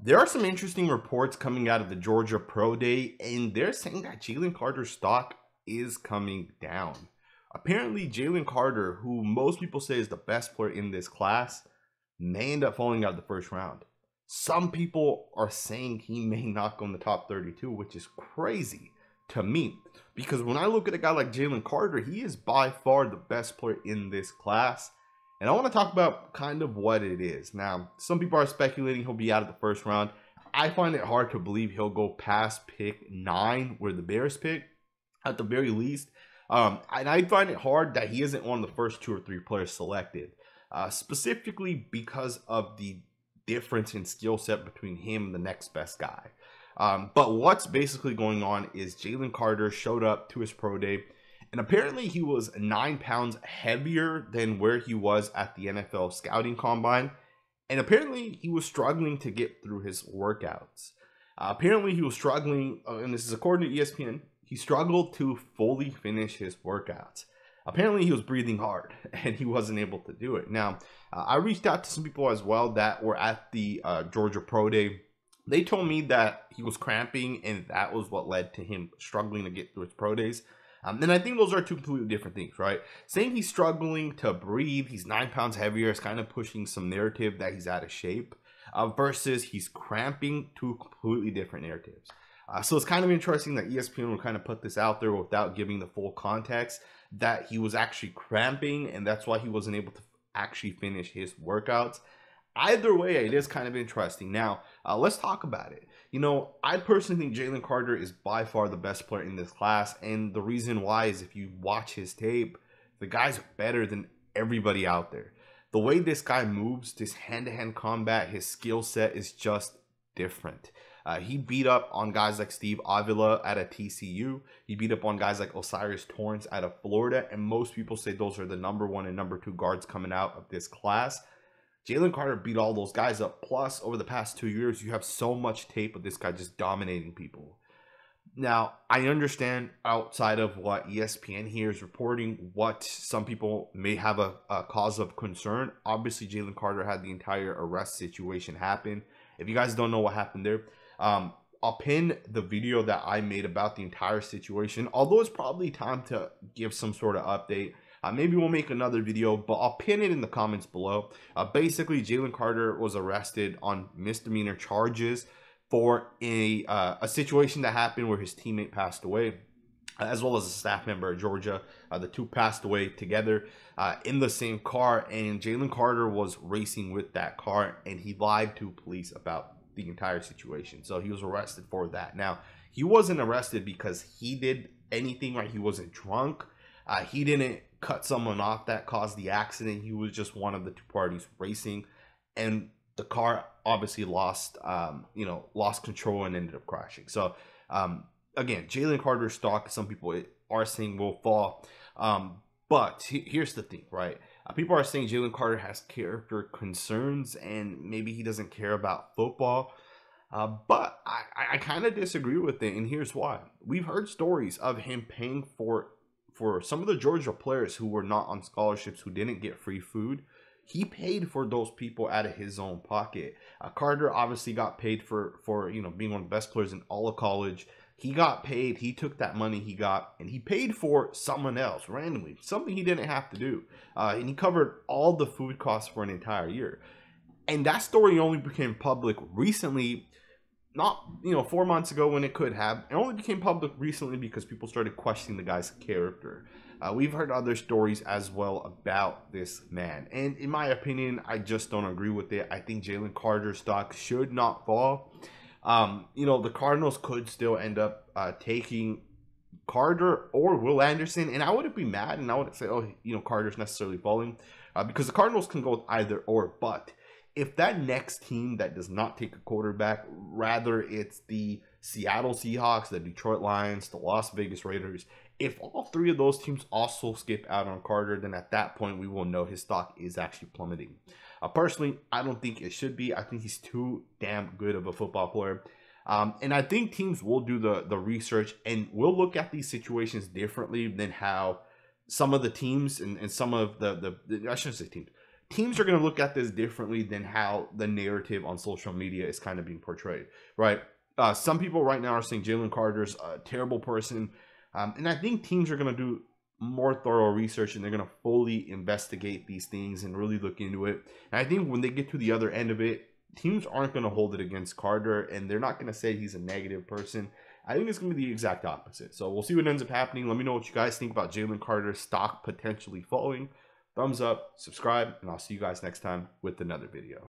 There are some interesting reports coming out of the Georgia Pro Day, and they're saying that Jalen Carter's stock is coming down. Apparently, Jalen Carter, who most people say is the best player in this class, may end up falling out of the first round. Some people are saying he may not go in the top 32, which is crazy to me. Because when I look at a guy like Jalen Carter, he is by far the best player in this class. And I want to talk about kind of what it is. Now, some people are speculating he'll be out of the first round. I find it hard to believe he'll go past pick 9, where the Bears pick, at the very least. And I find it hard that he isn't one of the first 2 or 3 players selected, specifically because of the difference in skill set between him and the next best guy. But what's basically going on is Jalen Carter showed up to his pro day, and apparently he was 9 pounds heavier than where he was at the NFL scouting combine. And apparently he was struggling to get through his workouts. Apparently he was struggling, and this is according to ESPN, he struggled to fully finish his workouts. Apparently he was breathing hard and he wasn't able to do it. Now, I reached out to some people as well that were at the Georgia Pro Day. They told me that he was cramping and that was what led to him struggling to get through his pro days. And I think those are 2 completely different things, right? Saying he's struggling to breathe, he's 9 pounds heavier, is kind of pushing some narrative that he's out of shape, versus he's cramping, 2 completely different narratives. So it's kind of interesting that ESPN will kind of put this out there without giving the full context that he was actually cramping, and that's why he wasn't able to actually finish his workouts. Either way, it is kind of interesting. Now, let's talk about it. You know, I personally think Jalen Carter is by far the best player in this class. And the reason why is if you watch his tape, the guy's better than everybody out there. The way this guy moves, this hand-to-hand combat, his skill set is just different. He beat up on guys like Steve Avila at a TCU. He beat up on guys like Osiris Torrance out of Florida. And most people say those are the #1 and #2 guards coming out of this class. Jalen Carter beat all those guys up. Plus, over the past 2 years, you have so much tape of this guy just dominating people. Now, I understand outside of what ESPN here is reporting, what some people may have a cause of concern. Obviously, Jalen Carter had the entire arrest situation happen. If you guys don't know what happened there, I'll pin the video that I made about the entire situation. Although it's probably time to give some sort of update. Maybe we'll make another video, but I'll pin it in the comments below. Basically, Jalen Carter was arrested on misdemeanor charges for a situation that happened where his teammate passed away, as well as a staff member at Georgia. The 2 passed away together in the same car, and Jalen Carter was racing with that car, and he lied to police about the entire situation. So he was arrested for that. Now, he wasn't arrested because he did anything, right? He wasn't drunk. He didn't cut someone off that caused the accident. He was just one of the 2 parties racing, and the car obviously lost control and ended up crashing. So again, Jalen Carter's stock, some people are saying, will fall. But here's the thing, right? People are saying Jalen Carter has character concerns and maybe he doesn't care about football. But I kind of disagree with it, and here's why. We've heard stories of him paying for some of the Georgia players who were not on scholarships, who didn't get free food. He paid for those people out of his own pocket. Carter obviously got paid for being one of the best players in all of college. He got paid. He took that money he got and he paid for someone else randomly, something he didn't have to do. And he covered all the food costs for an entire year. And that story only became public recently, not 4 months ago when it could have. It only became public recently because people started questioning the guy's character. We've heard other stories as well about this man, and in my opinion, I just don't agree with it. I think Jalen Carter's stock should not fall. The Cardinals could still end up taking Carter or Will Anderson, and I wouldn't be mad, and I wouldn't say, Carter's necessarily falling, because the Cardinals can go with either or. But if that next team that does not take a quarterback, rather it's the Seattle Seahawks, the Detroit Lions, the Las Vegas Raiders, if all 3 of those teams also skip out on Carter, then at that point we will know his stock is actually plummeting. Personally, I don't think it should be. I think he's too damn good of a football player. And I think teams will do the research and will look at these situations differently than how some of the teams and some of the I shouldn't say teams, teams are going to look at this differently than how the narrative on social media is kind of being portrayed, right? Some people right now are saying Jalen Carter's a terrible person. And I think teams are going to do more thorough research, and they're going to fully investigate these things and really look into it. And I think when they get to the other end of it, teams aren't going to hold it against Carter, and they're not going to say he's a negative person. I think it's going to be the exact opposite. So we'll see what ends up happening. Let me know what you guys think about Jalen Carter's stock potentially falling. Thumbs up, subscribe, and I'll see you guys next time with another video.